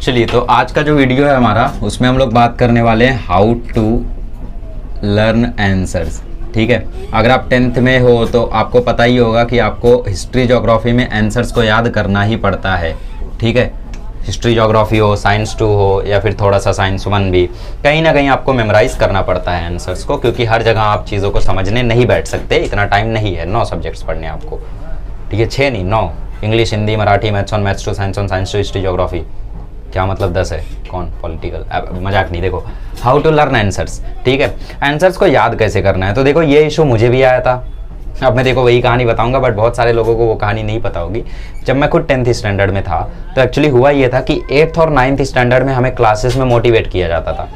चलिए, तो आज का जो वीडियो है हमारा, उसमें हम लोग बात करने वाले हैं हाउ टू लर्न आंसर्स। ठीक है, अगर आप 10th में हो तो आपको पता ही होगा कि आपको हिस्ट्री ज्योग्राफी में आंसर्स को याद करना ही पड़ता है। ठीक है, हिस्ट्री ज्योग्राफी हो, साइंस 2 हो या फिर थोड़ा सा साइंस 1 भी, कहीं ना कहीं आपको मेमोराइज करना पड़ता है आंसर्स को, क्योंकि हर जगह आप चीज़ों को समझने नहीं बैठ सकते, इतना टाइम नहीं है। 9 सब्जेक्ट्स पढ़ने आपको, ठीक है, 6 नहीं 9, English, Hindi, Marathi, maths 1, maths 2, science 1, science 2, history geography. क्या मतलब 10 है? कौन पॉलिटिकल? मजाक नहीं। देखो, हाउ टू लर्न आंसर्स। ठीक है, आंसर्स को याद कैसे करना है। तो देखो, ये इशू मुझे भी आया था। अब मैं देखो वही कहानी बताऊंगा, बट बहुत सारे लोगों को वो कहानी नहीं पता होगी। जब मैं खुद 10th स्टैंडर्ड में था तो एक्चुअली हुआ ये था कि 8th और 9th स्टैंडर्ड में हमें क्लासेस में मोटिवेट किया जाता था,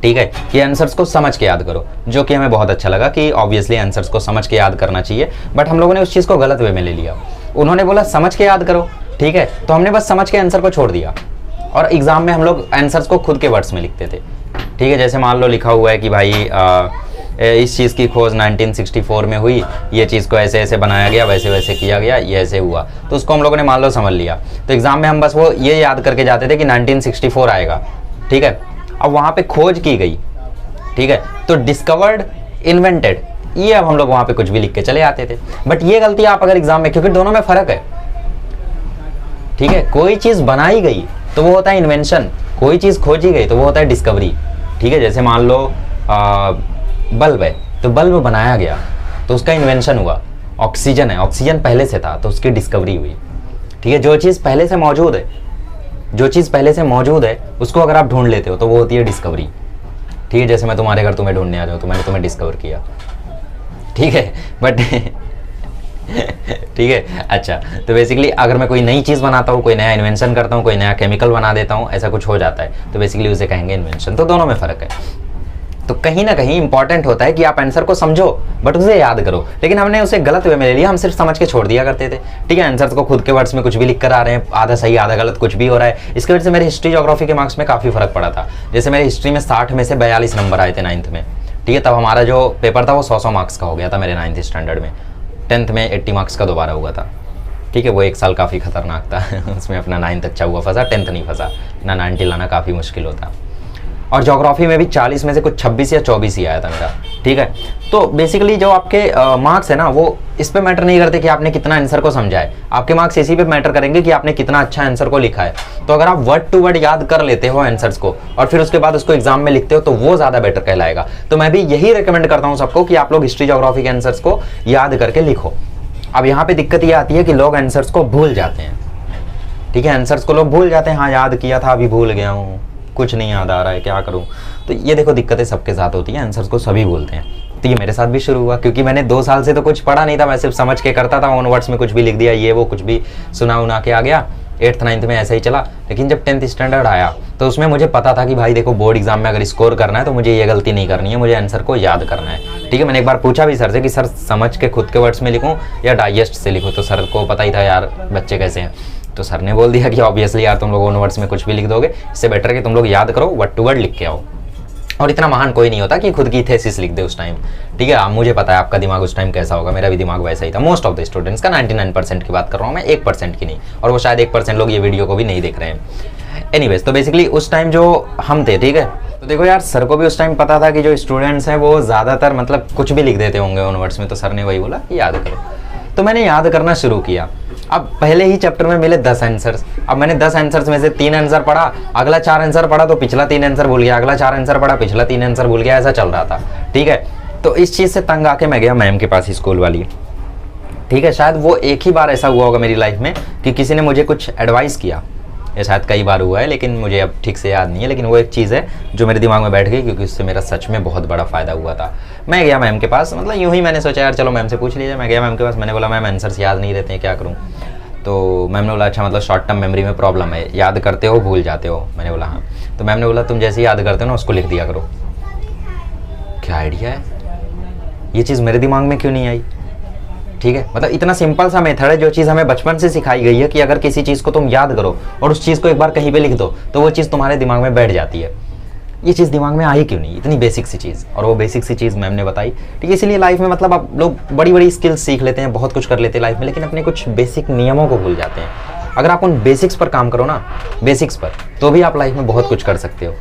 ठीक है, कि आंसर्स को समझ के याद करो, जो कि हमें बहुत अच्छा लगा कि ऑब्वियसली आंसर्स को समझ के याद करना चाहिए। बट हम लोगों ने उस चीज़ को गलत वे में ले लिया। उन्होंने बोला समझ के याद करो, ठीक है, तो हमने बस समझ के आंसर को छोड़ दिया और एग्जाम में हम लोग आंसर्स को खुद के वर्ड्स में लिखते थे। ठीक है, जैसे मान लो लिखा हुआ है कि भाई इस चीज़ की खोज 1964 में हुई, ये चीज़ को ऐसे ऐसे बनाया गया, वैसे वैसे किया गया, ये ऐसे हुआ, तो उसको हम लोगों ने मान लो समझ लिया। तो एग्जाम में हम बस वो ये याद करके जाते थे कि 1964 आएगा। ठीक है, अब वहाँ पे खोज की गई, ठीक है, तो डिस्कवर्ड, इन्वेंटेड, ये अब हम लोग वहाँ पे कुछ भी लिख के चले आते थे। बट ये गलती आप अगर एग्जाम में, क्योंकि दोनों में फ़र्क है। ठीक है, कोई चीज़ बनाई गई तो वो होता है इन्वेंशन, कोई चीज़ खोजी गई तो वो होता है डिस्कवरी। ठीक है, जैसे मान लो बल्ब है, तो बल्ब बनाया गया तो उसका इन्वेंशन हुआ। ऑक्सीजन है, ऑक्सीजन पहले से था तो उसकी डिस्कवरी हुई। ठीक है, जो चीज़ पहले से मौजूद है, जो चीज़ पहले से मौजूद है उसको अगर आप ढूंढ लेते हो तो वो होती है डिस्कवरी। ठीक है, जैसे मैं तुम्हारे घर तुम्हें ढूंढने आ जाऊँ तो मैंने तुम्हें डिस्कवर किया। ठीक है, बट ठीक है, अच्छा, तो बेसिकली अगर मैं कोई नई चीज़ बनाता हूँ, कोई नया इन्वेंशन करता हूँ, कोई नया केमिकल बना देता हूँ, ऐसा कुछ हो जाता है, तो बेसिकली उसे कहेंगे इन्वेंशन। तो दोनों में फ़र्क है। तो कहीं ना कहीं इंपॉर्टेंट होता है कि आप आंसर को समझो बट उसे याद करो, लेकिन हमने उसे गलत वे में ले लिया, हम सिर्फ समझ के छोड़ दिया करते थे। ठीक है, आंसर्स को खुद के वर्ड्स में कुछ भी लिख कर आ रहे हैं, आधा सही आधा गलत, कुछ भी हो रहा है। इसकी वजह से मेरे हिस्ट्री ज्योग्राफी के मार्क्स में काफ़ी फर्क पड़ा था। जैसे मेरे हिस्ट्री में 60 में से 42 नंबर आए थे 9th में। ठीक है, तब हमारा जो पेपर था वो 100 मार्क्स का हो गया था मेरे 9th स्टैंडर्ड में। 10th में 80 मार्क्स का दोबारा हुआ था। ठीक है, वो एक साल काफ़ी खतरनाक था उसमें अपना 9th अच्छा हुआ, फंसा, 10th नहीं फंसा ना। 90 लाना काफ़ी मुश्किल होता। और ज्योग्राफी में भी 40 में से कुछ 26 या 24 ही आया था मेरा। ठीक है, तो बेसिकली जो आपके मार्क्स है ना, वो इस पे मैटर नहीं करते कि आपने कितना आंसर को समझा है, आपके मार्क्स इसी पे मैटर करेंगे कि आपने कितना अच्छा आंसर को लिखा है। तो अगर आप वर्ड टू वर्ड याद कर लेते हो आंसर्स को और फिर उसके बाद उसको एग्जाम में लिखते हो तो वो ज़्यादा बेटर कहलाएगा। तो मैं भी यही रिकमेंड करता हूँ सबको कि आप लोग हिस्ट्री ज्योग्राफी के आंसर्स को याद करके लिखो। अब यहाँ पे दिक्कत ये आती है कि लोग आंसर्स को भूल जाते हैं। ठीक है, आंसर्स को लोग भूल जाते हैं, हाँ याद किया था अभी भूल गया हूँ, कुछ नहीं याद आ रहा है, क्या करूँ। तो ये देखो दिक्कतें सबके साथ होती हैं, आंसर्स को सभी भूलते हैं। तो ये मेरे साथ भी शुरू हुआ, क्योंकि मैंने 2 साल से तो कुछ पढ़ा नहीं था, मैं सिर्फ समझ के करता था, ऑन वर्ड्स में कुछ भी लिख दिया, ये वो कुछ भी सुना उना के आ गया। 8th 9th में ऐसा ही चला। लेकिन जब 10th स्टैंडर्ड आया तो उसमें मुझे पता था कि भाई देखो, बोर्ड एग्जाम में अगर स्कोर करना है तो मुझे ये गलती नहीं करनी है, मुझे आंसर को याद करना है। ठीक है, मैंने एक बार पूछा भी सर से कि सर समझ के खुद के वर्ड्स में लिखूं या डाइजेस्ट से लिखूं, तो सर को पता ही था यार बच्चे कैसे हैं। तो सर ने बोल दिया कि ऑब्वियसली यार तुम लोग ऑन वर्ड्स में कुछ भी लिख दोगे, इससे बेटर कि तुम लोग याद करो, वर्ड टू वर्ड लिख के आओ। और इतना महान कोई नहीं होता कि खुद की थेसिस लिख दे उस टाइम। ठीक है, मुझे पता है आपका दिमाग उस टाइम कैसा होगा, मेरा भी दिमाग वैसा ही था। मोस्ट ऑफ द स्टूडेंट्स का, 99% की बात कर रहा हूँ मैं, 1% की नहीं, और वो शायद 1% लोग ये वीडियो को भी नहीं देख रहे हैं। एनीवेज, तो बेसिकली उस टाइम जो हम थे, ठीक है, तो देखो यार, सर को भी उस टाइम पता था कि जो स्टूडेंट्स हैं वो ज़्यादातर मतलब कुछ भी लिख देते होंगे ऑन वर्ड्स में, तो सर ने वही बोला कि याद करो। तो मैंने याद करना शुरू किया। अब पहले ही चैप्टर में मिले 10 आंसर्स। अब मैंने 10 आंसर्स में से 3 आंसर पढ़ा, अगला 4 आंसर पढ़ा तो पिछला 3 आंसर भूल गया, अगला 4 आंसर पढ़ा, पिछला 3 आंसर भूल गया, ऐसा चल रहा था। ठीक है, तो इस चीज़ से तंग आके मैं गया मैम के पास, स्कूल वाली। ठीक है, शायद वो एक ही बार ऐसा हुआ होगा मेरी लाइफ में कि किसी ने मुझे कुछ एडवाइस किया, ये शायद कई बार हुआ है लेकिन मुझे अब ठीक से याद नहीं है। लेकिन वो एक चीज़ है जो मेरे दिमाग में बैठ गई, क्योंकि उससे मेरा सच में बहुत बड़ा फ़ायदा हुआ था। मैं गया मैम के पास, मतलब यूँ ही मैंने सोचा यार चलो मैम से पूछ लीजिए। मैं गया मैम के पास, मैंने बोला मैम आंसर्स याद नहीं रहते हैं, क्या करूँ। तो मैम ने बोला अच्छा, मतलब शॉर्ट टर्म मेमोरी में प्रॉब्लम है, याद करते हो भूल जाते हो। मैंने बोला हाँ। तो मैम ने बोला तुम जैसे ही याद करते हो ना उसको लिख दिया करो। क्या आइडिया है, ये चीज़ मेरे दिमाग में क्यों नहीं आई। ठीक है, मतलब इतना सिंपल सा मेथड है, जो चीज़ हमें बचपन से सिखाई गई है कि अगर किसी चीज़ को तुम याद करो और उस चीज़ को एक बार कहीं पे लिख दो तो वो चीज़ तुम्हारे दिमाग में बैठ जाती है। ये चीज़ दिमाग में आई क्यों नहीं, इतनी बेसिक सी चीज़, और वो बेसिक सी चीज़ मैम ने बताई। ठीक है, इसीलिए लाइफ में मतलब आप लोग बड़ी बड़ी स्किल्स सीख लेते हैं, बहुत कुछ कर लेते हैं लाइफ में, लेकिन अपने कुछ बेसिक नियमों को भूल जाते हैं। अगर आप उन बेसिक्स पर काम करो ना, बेसिक्स पर, तो भी आप लाइफ में बहुत कुछ कर सकते हो।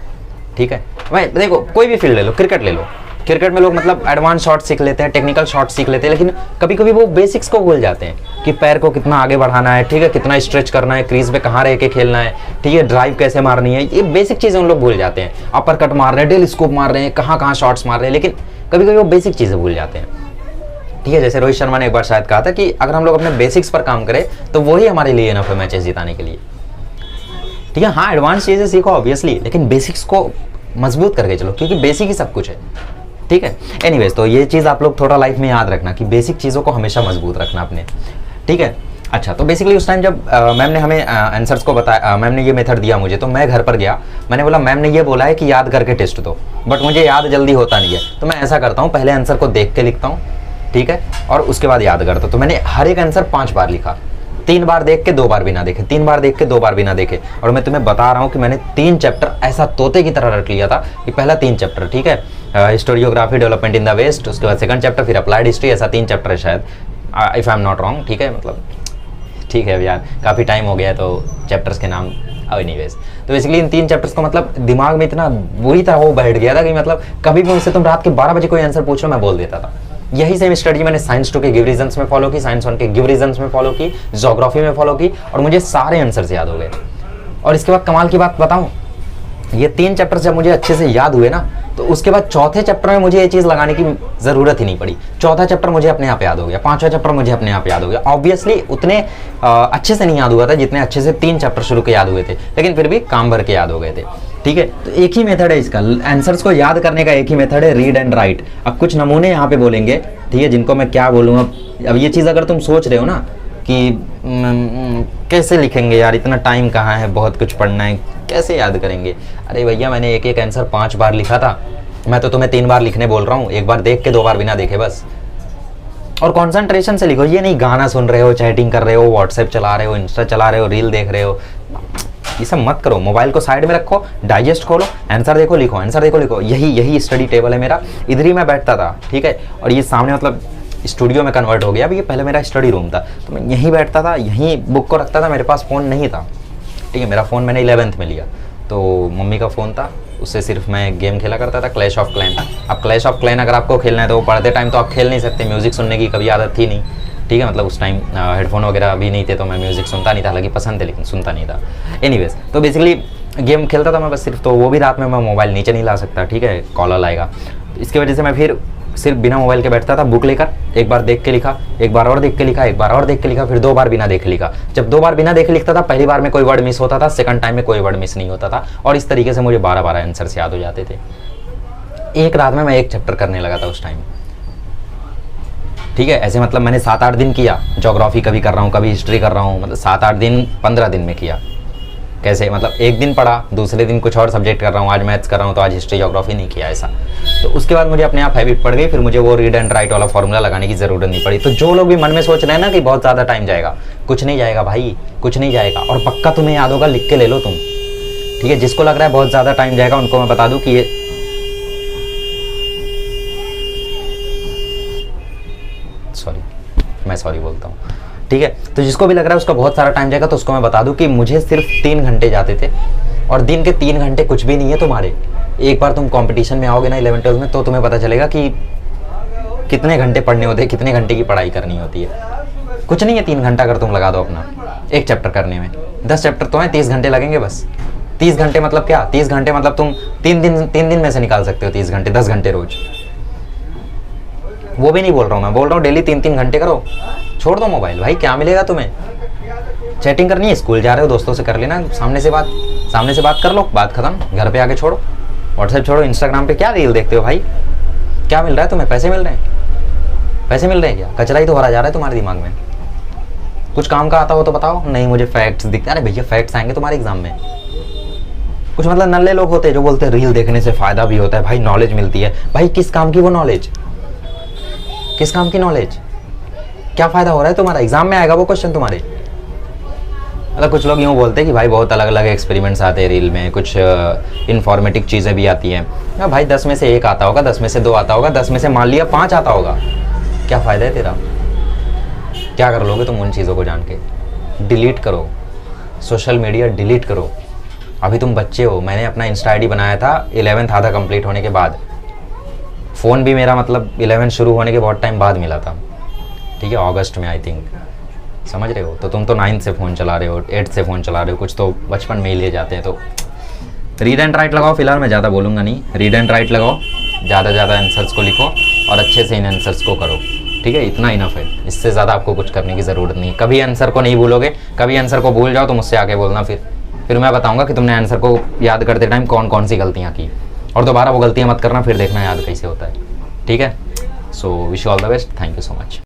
ठीक है भाई, देखो कोई भी फील्ड ले लो, क्रिकेट ले लो, क्रिकेट में लोग मतलब एडवांस शॉट सीख लेते हैं, टेक्निकल शॉट सीख लेते हैं, लेकिन कभी कभी वो बेसिक्स को भूल जाते हैं कि पैर को कितना आगे बढ़ाना है, ठीक है, कितना स्ट्रेच करना है, क्रीज पे कहाँ रह के खेलना है, ठीक है, ड्राइव कैसे मारनी है, ये बेसिक चीज़ें उन लोग भूल जाते हैं। अपर कट मार रहे हैं, टेल स्कोप मार रहे हैं, कहाँ कहाँ शॉट्स मार रहे हैं, लेकिन कभी कभी वो बेसिक चीज़ें भूल जाते हैं। ठीक है, जैसे रोहित शर्मा ने एक बार शायद कहा था कि अगर हम लोग अपने बेसिक्स पर काम करें तो वही हमारे लिए इनफ है मैचेस जिताने के लिए। ठीक है, हाँ एडवांस चीज़ें सीखो ऑब्वियसली, लेकिन बेसिक्स को मजबूत करके चलो, क्योंकि बेसिक ही सब कुछ है। ठीक है, एनीवेज, तो ये चीज़ आप लोग थोड़ा लाइफ में याद रखना कि बेसिक चीज़ों को हमेशा मजबूत रखना अपने। ठीक है, अच्छा, तो बेसिकली उस टाइम जब मैम ने हमें आंसर्स को बताया, मैम ने ये मेथड दिया मुझे, तो मैं घर पर गया, मैंने बोला मैम ने ये बोला है कि याद करके टेस्ट दो, बट मुझे याद जल्दी होता नहीं है, तो मैं ऐसा करता हूँ, पहले आंसर को देख के लिखता हूँ, ठीक है, और उसके बाद याद करता हूँ। तो मैंने हर एक आंसर 5 बार लिखा, 3 बार देख के 2 बार बिना देखे, 3 बार देख के 2 बार बिना देखे। और मैं तुम्हें बता रहा हूँ कि मैंने 3 चैप्टर ऐसा तोते की तरह रट लिया था कि पहला 3 चैप्टर, ठीक है, historiography, development in the west, उसके बाद सेकंड चैप्टर, फिर अप्लाइड हिस्ट्री, ऐसा 3 चैप्टर है शायद, if I am not wrong. ठीक है, मतलब ठीक है यार, काफ़ी टाइम हो गया तो चैप्टर्स के नाम एनीवेज। तो बेसिकली इन 3 चैप्टर्स को मतलब दिमाग में इतना बुरी तरह वो बैठ गया था कि मतलब कभी भी मुझसे तुम रात के 12 बजे कोई आंसर पूछ लो मैं बोल देता था। यही सेम स्ट्रेटजी मैंने साइंस 2 के गिव रीजंस में फॉलो की, साइंस 1 के गिव रीजंस में फॉलो की, ज्योग्राफी में फॉलो की, और मुझे सारे आंसर्स याद हो गए। और इसके बाद कमाल की बात बताऊं, ये 3 चैप्टर्स जब मुझे अच्छे से याद हुए ना, तो उसके बाद चौथे चैप्टर में मुझे ये चीज़ लगाने की ज़रूरत ही नहीं पड़ी। चौथा चैप्टर मुझे अपने आप याद हो गया, 5वां चैप्टर मुझे अपने आप याद हो गया। ऑब्वियसली उतने अच्छे से नहीं याद हुआ था जितने अच्छे से 3 चैप्टर शुरू के याद हुए थे, लेकिन फिर भी काम भर के याद हो गए थे। ठीक है, तो एक ही मेथड है इसका, आंसर्स को याद करने का एक ही मेथड है, रीड एंड राइट। अब कुछ नमूने यहाँ पे बोलेंगे, ठीक है, जिनको मैं क्या बोलूँ। अब ये चीज़ अगर तुम सोच रहे हो ना कि कैसे लिखेंगे यार, इतना टाइम कहाँ है, बहुत कुछ पढ़ना है, कैसे याद करेंगे। अरे भैया, मैंने एक एक आंसर 5 बार लिखा था, मैं तो तुम्हें 3 बार लिखने बोल रहा हूँ, 1 बार देख के 2 बार बिना देखे बस। और कॉन्सेंट्रेशन से लिखो, ये नहीं गाना सुन रहे हो, चैटिंग कर रहे हो, व्हाट्सएप चला रहे हो, इंस्टा चला रहे हो, रील देख रहे हो, ये सब मत करो। मोबाइल को साइड में रखो, डाइजेस्ट खोलो, आंसर देखो, लिखो, आंसर देखो, लिखो। यही स्टडी टेबल है मेरा, इधर ही मैं बैठता था। ठीक है, और ये सामने मतलब स्टूडियो में कन्वर्ट हो गया। अभी ये पहले मेरा स्टडी रूम था, तो मैं यहीं बैठता था, यहीं बुक को रखता था, मेरे पास फ़ोन नहीं था। ठीक है, मेरा फ़ोन मैंने 11th में लिया, तो मम्मी का फ़ोन था, उससे सिर्फ मैं गेम खेला करता था, क्लैश ऑफ क्लैन। अब क्लैश ऑफ क्लैन अगर आपको खेलना है तो वो पढ़ते टाइम तो आप खेल नहीं सकते, म्यूज़िक सुनने की कभी आदत थी नहीं। ठीक है, मतलब उस टाइम हेडफोन वगैरह भी नहीं थे, तो मैं म्यूज़िक सुनता नहीं था, हालांकि पसंद थे लेकिन सुनता नहीं था। एनीवेज, तो बेसिकली गेम खेलता था मैं बस सिर्फ, तो वो भी रात में मैं मोबाइल नीचे नहीं ला सकता। ठीक है, कॉलर आएगा, इसकी वजह से मैं फिर सिर्फ बिना मोबाइल के बैठता था, बुक लेकर, एक बार देख के लिखा, एक बार और देख के लिखा, एक बार और देख के लिखा, फिर 2 बार बिना देखे लिखा। जब 2 बार बिना देखे लिखता था, पहली बार में कोई वर्ड मिस होता था, सेकंड टाइम में कोई वर्ड मिस नहीं होता था, और इस तरीके से मुझे 12 आंसर्स याद हो जाते थे। एक रात में मैं 1 चैप्टर करने लगा था उस टाइम। ठीक है, ऐसे मतलब मैंने 7-8 दिन किया, ज्योग्राफी कभी कर रहा हूँ, कभी हिस्ट्री कर रहा हूँ, मतलब 7-8 दिन 15 दिन में किया। कैसे, मतलब एक दिन पढ़ा, दूसरे दिन कुछ और सब्जेक्ट कर रहा हूँ, आज मैथ्स कर रहा हूँ तो आज हिस्ट्री ज्योग्राफी नहीं किया ऐसा। तो उसके बाद मुझे अपने आप हैबिट पड़ गई, फिर मुझे वो रीड एंड राइट वाला फॉर्मूला लगाने की ज़रूरत नहीं पड़ी। तो जो लोग भी मन में सोच रहे हैं ना कि बहुत ज़्यादा टाइम जाएगा, कुछ नहीं जाएगा भाई, कुछ नहीं जाएगा, और पक्का तुम्हें याद होगा, लिख के ले लो तुम। ठीक है, जिसको लग रहा है बहुत ज़्यादा टाइम जाएगा, उनको मैं बता दूँ कि ये सॉरी बोलता हूँ। ठीक है, तो जिसको भी लग रहा है उसका बहुत सारा टाइम जाएगा, तो उसको मैं बता दूं कि मुझे सिर्फ 3 घंटे जाते थे, और दिन के 3 घंटे कुछ भी नहीं है तुम्हारे। एक बार तुम कंपटीशन में आओगे ना 11th 12th में, तो तुम्हें पता चलेगा कि कितने घंटे पढ़ने होते हैं, कितने घंटे की पढ़ाई करनी होती है। कुछ नहीं है 3 घंटा अगर तुम लगा दो अपना 1 चैप्टर करने में। 10 चैप्टर तो हैं, 30 घंटे लगेंगे बस। 30 घंटे मतलब क्या, 30 घंटे मतलब तुम 3 दिन में से निकाल सकते हो 30 घंटे, 10 घंटे रोज। वो भी नहीं बोल रहा हूँ मैं, बोल रहा हूँ डेली 3-3 घंटे करो। छोड़ दो मोबाइल भाई, क्या मिलेगा तुम्हें। चैटिंग करनी है, स्कूल जा रहे हो, दोस्तों से कर लेना, सामने से बात कर लो, बात खत्म, घर पे आके छोड़ो, व्हाट्सएप छोड़ो, इंस्टाग्राम पे क्या रील देखते हो भाई, क्या मिल रहा है तुम्हें, पैसे मिल रहे हैं क्या, कचरा ही तो भरा जा रहा है तुम्हारे दिमाग में। कुछ काम का आता हो तो बताओ। नहीं मुझे फैक्ट्स दिखते, अरे भैया फैक्ट्स आएंगे तुम्हारे एग्जाम में। कुछ मतलब नल्ले लोग होते हैं जो बोलते हैं रील देखने से फायदा भी होता है भाई, नॉलेज मिलती है। भाई किस काम की वो नॉलेज, किस काम की नॉलेज, क्या फायदा हो रहा है तुम्हारा, एग्जाम में आएगा वो क्वेश्चन तुम्हारे। मतलब कुछ लोग यूँ बोलते हैं कि भाई बहुत अलग अलग एक्सपेरिमेंट्स आते हैं रील में, कुछ इन्फॉर्मेटिव चीज़ें भी आती हैं। हाँ भाई 10 में से 1 आता होगा, 10 में से 2 आता होगा, 10 में से मान लिया 5 आता होगा, क्या फ़ायदा है तेरा, क्या कर लोगे तुम उन चीज़ों को जान के। डिलीट करो, सोशल मीडिया डिलीट करो। अभी तुम बच्चे हो, मैंने अपना इंस्टा आईडी बनाया था 11th आधा कंप्लीट होने के बाद। फ़ोन भी मेरा मतलब 11 शुरू होने के बहुत टाइम बाद मिला था, ठीक है, अगस्त में आई थिंक, समझ रहे हो। तो तुम तो 9th से फ़ोन चला रहे हो, 8th से फ़ोन चला रहे हो, कुछ तो बचपन में ही ले जाते हैं। तो रीड एंड राइट लगाओ, फिलहाल मैं ज़्यादा बोलूँगा नहीं, रीड एंड राइट लगाओ, ज़्यादा ज़्यादा आंसर्स को लिखो और अच्छे से इन आंसर्स को करो, ठीक है, इतना इनफ है। इससे ज़्यादा आपको कुछ करने की ज़रूरत नहीं। कभी आंसर को नहीं भूलोगे, कभी आंसर को भूल जाओ तो मुझसे आके बोलना, फिर मैं बताऊँगा कि तुमने आंसर को याद करते टाइम कौन कौन सी गलतियाँ की, और दोबारा वो गलतियाँ मत करना, फिर देखना याद कैसे होता है, ठीक है। So wish you all the best, thank you so much.